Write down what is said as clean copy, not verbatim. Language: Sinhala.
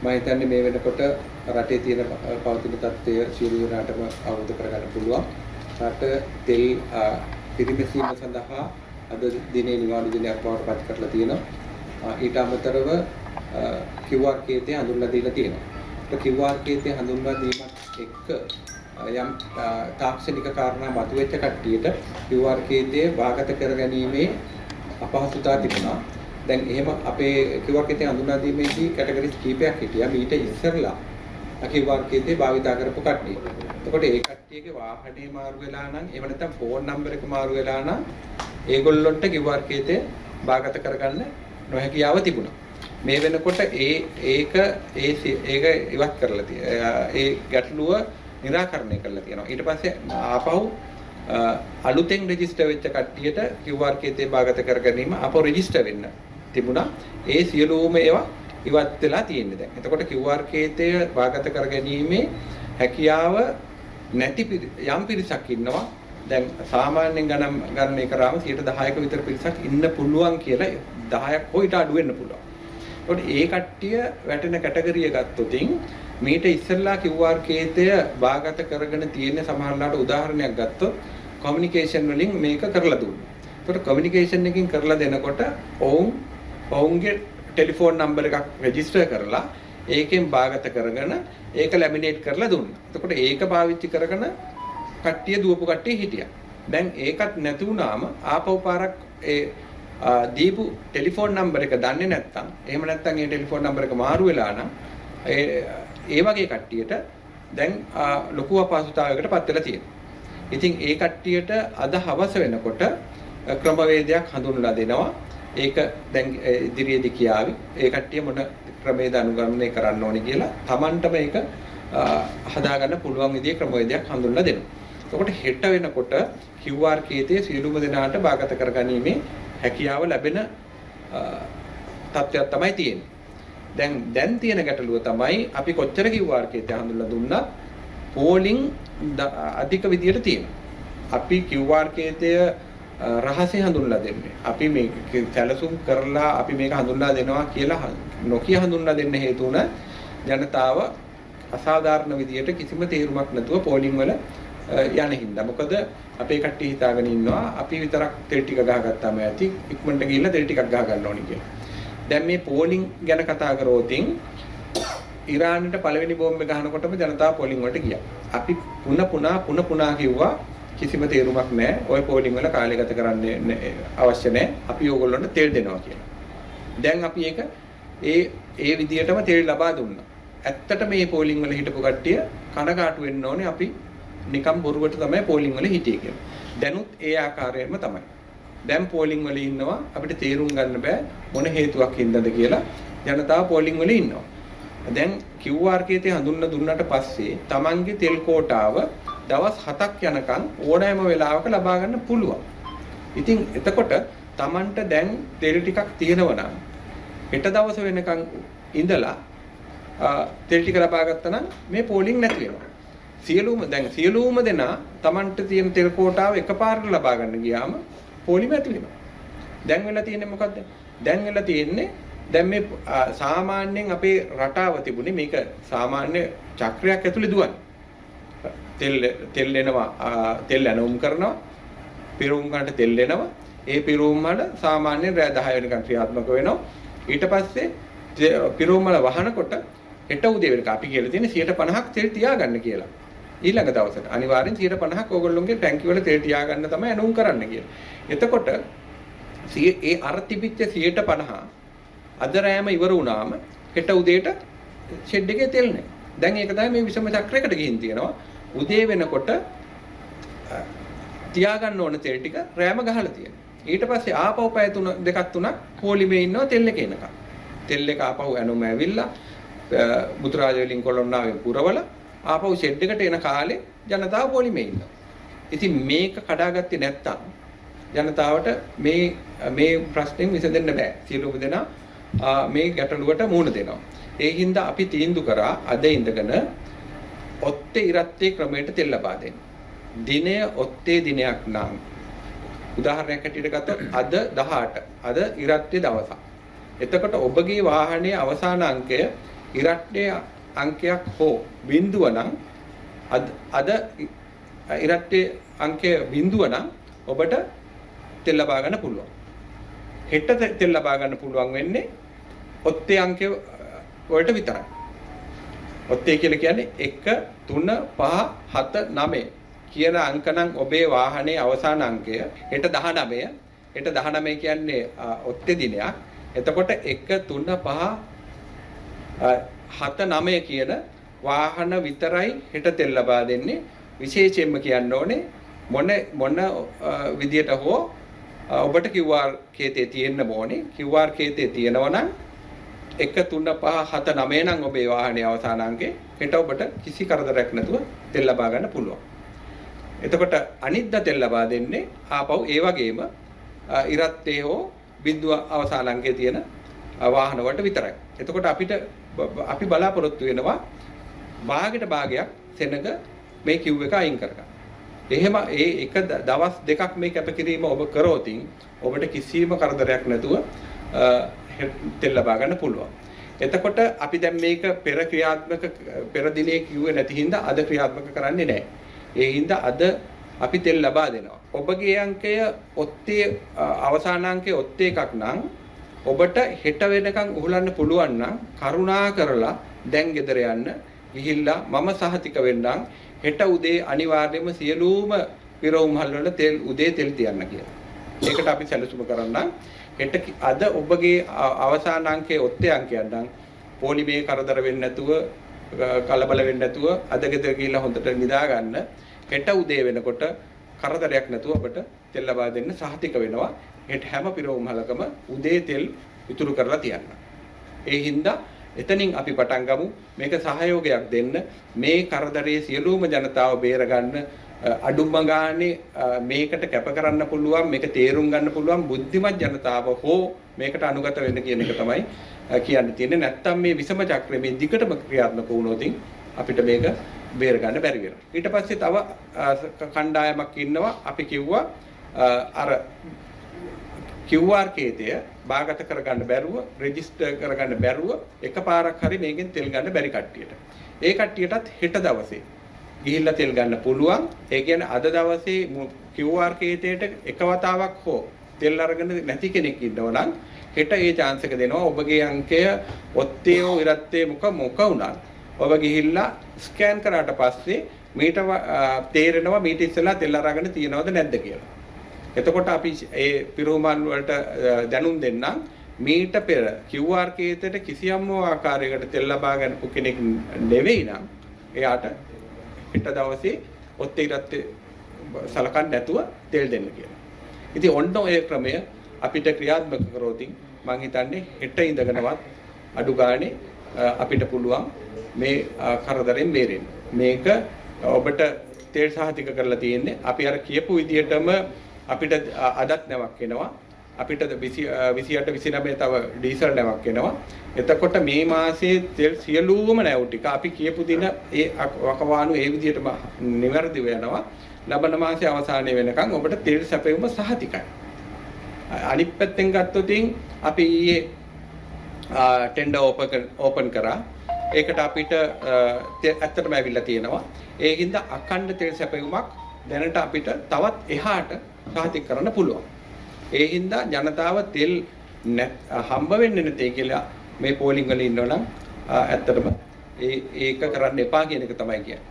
මම හිතන්නේ මේ වෙනකොට රටේ තියෙන පවතින තත්ත්වය සියලු දෙනාටම අවබෝධ කරගන්න පුළුවන්. රට තෙල් පිරිමැසීම සඳහා අද දිනේ නිවාඩු දිනයක් බවට පත් කරලා තියෙනවා. ඊට අමතරව QR කේතය හඳුන්වලා දීලා තියෙනවා. ඒක QR කේතය හඳුන්වලා දීමත් එක්ක යම් තාක්ෂණික කාරණා මතුවෙච්ච කට්ටියට QR කේතය භාගත කරගැනීමේ අපහසුතාව තිබුණා. දැන් එහෙම අපේ QR කේතය හඳුන්වා දීමේදී කැටගරිස් කීපයක් හිටියා. මීට ඉස්සරලා QR කේතය භාවිතා කරපු කට්ටිය. එතකොට ඒ කට්ටියගේ වාහනේ මාරු වෙලා නම් එහෙම නැත්නම් ෆෝන් නම්බර් එක මාරු වෙලා නම් ඒගොල්ලොන්ට QR කේතය භාගත කරගන්න නොහැකියාව තිබුණා. මේ වෙනකොට ඒක ඉවත් කරලා ඒ ගැටලුව निराකරණය කරලා තියෙනවා. ඊට පස්සේ ආපහු අලුතෙන් රෙජිස්ටර් වෙච්ච කට්ටියට QR කේතය භාගත කර ගැනීම ආපහු රෙජිස්ටර් වෙන්න තිබුණා. ඒ සියලුම ඒවා ඉවත් වෙලා තියෙන්නේ දැන්. එතකොට QR කේතය භාගත කර ගැනීමේ හැකියාව නැති යම් පිරිසක් ඉන්නවා. දැන් සාමාන්‍යයෙන් ගණනය කරාම 10%ක විතර පිරිසක් ඉන්න පුළුවන් කියලා 10ක් හොයිට අඩු වෙන්න පුළුවන්. ඒකට ඒ කට්ටිය වැටෙන කැටගරිය ගත්තොතින් මීට ඉස්සෙල්ලා QR කේතය භාගත කරගෙන තියෙන සමහරලාට උදාහරණයක් ගත්තොත් කොමියුනිකේෂන් වලින් මේක කරලා දුන්නා. ඒකට කොමියුනිකේෂන් එකකින් කරලා දෙනකොට ඔවුන්ගේ ටෙලිෆෝන් නම්බර් එකක් රෙජිස්ටර් කරලා ඒකෙන් භාගත කරගෙන ඒක ලැමිනේට් කරලා දුන්නා. එතකොට ඒක පාවිච්චි කරගෙන කට්ටිය දුවපු කට්ටිය හිටියා. දැන් ඒකත් නැති වුණාම ආපහු පාරක් ඒ දීපු ටෙලිෆෝන් නම්බර් එක දන්නේ නැත්නම් එහෙම නැත්නම් ඒ ටෙලිෆෝන් නම්බර් එක මාරු වෙලා නම් ඒ වගේ කට්ටියට දැන් ලොකු අපහසුතාවයකට පත් වෙලා තියෙනවා. ඉතින් ඒ කට්ටියට අද හවස වෙනකොට ක්‍රමවේදයක් හඳුන්වලා දෙනවා. ඒක දැන් ඉදිරියේදී කියාවි. ඒ කට්ටිය මොන ක්‍රමවේද අනුගමනය කරන්න ඕනේ කියලා Tamanටම ඒක හදාගන්න පුළුවන් විදිහේ ක්‍රමවේදයක් හඳුන්වලා දෙනවා. එතකොට හෙට වෙනකොට QR කේතය සියලුම දෙනාට භාගත කරගැනීමේ හැකියාව ලැබෙන තත්ත්වයක් තමයි තියෙන්නේ. දැන් තියෙන ගැටලුව තමයි අපි කොච්චර QR කේතය හඳුන්වලා දුන්නත් පෝලිං අධික විදියට තියෙනවා. අපි QR කේතය රහසේ හඳුන්වලා දෙන්නේ. අපි මේක සැලසුම් කරලා අපි මේක හඳුන්වලා දෙනවා කියලා නොකිය හඳුන්වලා දෙන්න හේතු වුණ ජනතාව අසාධාරණ විදියට කිසිම තේරුමක් නැතුව පෝලිං වල යන හින්දා. මොකද අපේ කට්ටිය හිතාගෙන ඉන්නවා අපි විතරක් තෙල් ටික ගහගත්තාම ඇති ඉක්මනට ගිහිල්ලා තෙල් ටිකක් ගහ ගන්න ඕනේ කියලා. දැන් මේ පෝලිං ගැන කතා කරෝතින් ඉරානට පළවෙනි බෝම්බ ගහනකොටම ජනතාව පෝලිං වලට ගියා. අපි පුන පුනා කිව්වා කිසිම තේරුමක් නැහැ. ওই පෝලිං වල කාලය ගත කරන්න අවශ්‍ය නැහැ. අපි ඕගොල්ලන්ට තෙල් දෙනවා කියලා. දැන් අපි ඒක ඒ විදියටම තෙල් ලබා දුන්නා. ඇත්තට මේ පෝලිං වල හිටපු කට්ටිය කනගාටු වෙන්න ඕනේ අපි නිකම් බොරුවට තමයි පෝලිං වල හිටියේ කියලා. දැනුත් ඒ ආකාරයෙන්ම තමයි. දැන් පෝලිං වල ඉන්නවා අපිට තේරුම් ගන්න බෑ මොන හේතුවක් හින්දාද කියලා ජනතාව පෝලිං වල ඉන්නවා. දැන් QR කේතය හඳුන්වලා දුන්නාට පස්සේ Tamanගේ තෙල් කෝටාව දවස් 7ක් යනකම් ඕනෑම වෙලාවක ලබා ගන්න පුළුවන්. ඉතින් එතකොට Tamanට දැන් තෙල් ටිකක් තියෙනවා නම් හෙට දවස වෙනකන් ඉඳලා තෙල් ටික ලබා ගත්තා නම් මේ පෝලිං නැති වෙනවා. සියලුම දෙනා Tamanට තියෙන තෙල් කෝටාව එකපාරට ලබා ගන්න ගියාම පෝලිම ඇති වෙනවා. දැන් වෙලා තියෙන්නේ මොකද්ද? දැන් වෙලා තියෙන්නේ දැන් මේ සාමාන්‍යයෙන් අපේ රටාව තිබුණේ මේක සාමාන්‍ය චක්‍රයක් ඇතුලේ දුවන්නේ. තෙල් එනවා තෙල් ඇනුම් කරනවා පිරුම් ගන්නට තෙල් එනවා. ඒ පිරුම් වල සාමාන්‍යයෙන් රෑ 10 වෙනකන් ක්‍රියාත්මක වෙනවා. ඊට පස්සේ පිරුම් වල වහනකොට හෙට උදේ වෙනකන් අපි කියලා තියෙන්නේ 50%ක් තෙල් තියාගන්න කියලා. ඊළඟ දවසට අනිවාර්යෙන් 50%ක් ඕගොල්ලෝගේ ටැංකිය වල තෙල් තියාගන්න තමයි ඇනුම් කරන්න කියලා. එතකොට ඒ අර තිබිච්ච 50% අද රෑම ඉවර වුණාම හෙට උදේට ෂෙඩ් එකේ තෙල් නැහැ. දැන් ඒක තමයි මේ විසම චක්‍රයකට ගිහින් තියෙනවා. උදේ වෙනකොට තියාගන්න ඕන තෙල් ටික රෑම ගහලා තියෙනවා. ඊට පස්සේ ආපහු පැය 2ක් 3ක් පොලිමේ ඉන්නවා තෙල් එක එනකම්. තෙල් එක ආපහු ඇනුම ඇවිල්ලා බුදුරාජ වලින් කොළොන්නාවෙන් පුරවල ආපහු ෂෙඩ් එකට එන කාලේ ජනතාව පොලිමේ ඉන්නවා. ඉතින් මේක කඩාගත්තේ නැත්තම් ජනතාවට මේ ප්‍රශ්نين විසඳෙන්න බෑ. සියලුම දෙනා මේ ගැටලුවට මුහුණ දෙනවා. ඒ හින්දා අපි තීන්දුව කරා අද ඉඳගෙන ඔත්තේ ඉරත්තේ ක්‍රමයට තෙල් ලබා දෙන්න. දිනය ඔත්තේ දිනයක් නම් උදාහරණයක් ඇටියට ගත්තොත් අද 18 අද ඉරත්තේ දවසක්. එතකොට ඔබගේ වාහනයේ අවසාන අංකය ඉරට්ටේ අංකයක් හෝ බිඳුව නම් අද ඉරට්ටේ අංකය බිඳුව නම් ඔබට තෙල් ලබා ගන්න පුළුවන්. හෙට තෙල් ලබා ගන්න පුළුවන් වෙන්නේ ඔත්තේ අංකය වලට විතරයි. ඔත්තේ කියලා කියන්නේ 1 3 5 7 9 කියන අංක නම් ඔබේ වාහනේ අවසාන අංකය. හෙට 19. හෙට 19 කියන්නේ ඔත්තේ දිනයක්. එතකොට 1 3 5 7 9 කියන වාහන විතරයි හෙට තෙල් ලබා දෙන්නේ. විශේෂයෙන්ම කියන්න ඕනේ මොන විදියට හෝ ඔබට QR කේතේ තියෙන්න ඕනේ. QR කේතේ තියෙනවා නම් 1 3 5 7 9 නම් ඔබේ වාහනේ අවසාන අංකේ හෙට ඔබට කිසි කරදරයක් නැතුව තෙල් ලබා ගන්න පුළුවන්. එතකොට අනිද්දා තෙල් ලබා දෙන්නේ ආපහු ඒ වගේම ඉරත්තේ හෝ බිඳුව අවසාන අංකයේ තියෙන වාහන වලට විතරයි. එතකොට අපි බලාපොරොත්තු වෙනවා භාගයට භාගයක් සෙනඟ මේ කිව් එක අයින් කරගන්න. එහෙම එක දවස් දෙකක් මේ කැපකිරීම ඔබ කරොතින් ඔබට කිසිම කරදරයක් නැතුව තෙල් ලබා ගන්න පුළුවන්. එතකොට අපි දැන් මේක පෙර දිනේ කිව්වේ නැති හින්දා අද ක්‍රියාත්මක කරන්නේ නැහැ. ඒ හින්දා අද අපි තෙල් ලබා දෙනවා. ඔබගේ අංකය ඔත්තේ අවසාන අංකයේ ඔත්තේ එකක් නම් ඔබට හෙට වෙනකන් උහුලන්න පුළුවන් නම් කරුණා කරලා දැන් ගෙදර යන්න ගිහිල්ලා මම සහතික වෙන්නම් හෙට උදේ අනිවාර්යයෙන්ම සියලුම පිරවුම්හල් වල උදේ තෙල් තියන්න කියලා. ඒකට අපි සැලසුම කරන්නම්. හෙට අද ඔබගේ අවසාන අංකයේ ඔත්තේ අංකයක් නම් පොලිමේ කරදර වෙන්නේ නැතුව කලබල වෙන්නේ නැතුව අද ගෙදර ගිහිල්ලා හොඳට නිදා ගන්න. හෙට උදේ වෙනකොට කරදරයක් නැතුව ඔබට තෙල් ලබා දෙන්න සහතික වෙනවා. හෙට හැම පිරවුම්හලකම උදේ තෙල් ඉතුරු කරලා තියන්න. ඒ හින්දා එතනින් අපි පටන් ගමු මේක සහයෝගයක් දෙන්න මේ කරදරයේ සියලුම ජනතාව බේරගන්න අඩුම ගානේ මේකට කැප කරන්න පුළුවන් මේක තේරුම් ගන්න පුළුවන් බුද්ධිමත් ජනතාව හෝ මේකට අනුගත වෙන්න කියන එක තමයි කියන්න තියෙන්නේ. නැත්තම් මේ විසම චක්‍රය මේ දිගටම ක්‍රියාත්මක වුණොත් අපිට මේක බේර ගන්න බැරි වෙනවා. ඊට පස්සේ තව කණ්ඩායමක් ඉන්නවා අපි කිව්වා අර QR කේතය බාගත කරගන්න බැරුව රෙජිස්ටර් කරගන්න බැරුව එකපාරක් හරි මේකෙන් තෙල් ගන්න බැරි කට්ටියට. ඒ කට්ටියටත් හෙට දවසේ ගිහිල්ලා තෙල් ගන්න පුළුවන්. ඒ කියන්නේ අද දවසේ QR කේතයට එක වතාවක් හෝ තෙල් අරගෙන නැති කෙනෙක් ඉන්නවා නම් හෙට ඒ chance එක දෙනවා. ඔබගේ අංකය ඔත්තේ ඉරත්තේ මොක වුණත් ඔබ ගිහිල්ලා ස්කෑන් කරාට පස්සේ මීට තේරෙනවා මීට ඉස්සෙල්ලා තෙල් අරගෙන තියනවද නැද්ද කියලා. එතකොට අපි ඒ පිරෝමන් වලට දැනුම් දෙන්නම් මීට පෙර QR කේතයට කිසියම් ආකාරයකට තෙල් ලබා ගන්නපු කෙනෙක් නෙවෙයි නම් එයාට හෙට දවසේ ඔත්තේ ඉරත්තේ සලකන්න නැතුව තෙල් දෙන්න කියලා. ඉතින් ඔන්න ඔය ක්‍රමය අපිට ක්‍රියාත්මක කරොත් මම හිතන්නේ හෙට ඉඳගෙනවත් අඩු ගානේ අපිට පුළුවන් මේ කරදරෙන් බේරෙන්න. මේක ඔබට තෙල් සහතික කරලා තියෙන්නේ අපි අර කියපු විදිහටම අපිට අදත් නැවක් එනවා. අපිට 28 29 තව ඩීසල් නැවක් එනවා. එතකොට මේ මාසයේ තෙල් සියලුම නැවු ටික අපි කියපු දින ඒ වකවානු ඒ විදිහටම නිවැරදිව යනවා. ලබන මාසයේ අවසානයේ වෙනකන් ඔබට තෙල් සැපයුම සහතිකයි. අනිත් පැත්තෙන් ගත්තොත් අපි ඊයේ ටෙන්ඩර් ඕපන් කරා. ඒකට අපිට ඇත්තටම ඇවිල්ලා තියෙනවා. ඒ හින්දා අඛණ්ඩ තෙල් සැපයුමක් දැනට අපිට තවත් එහාට සාහිතික කරන්න පුළුවන්. ඒ හින්දා ජනතාව තෙල් හම්බ වෙන්නේ නැtei කියලා මේ පෝලිං වල ඉන්නවනම් ඇත්තටම ඒක කරන්න එපා කියන එක තමයි කියන්නේ.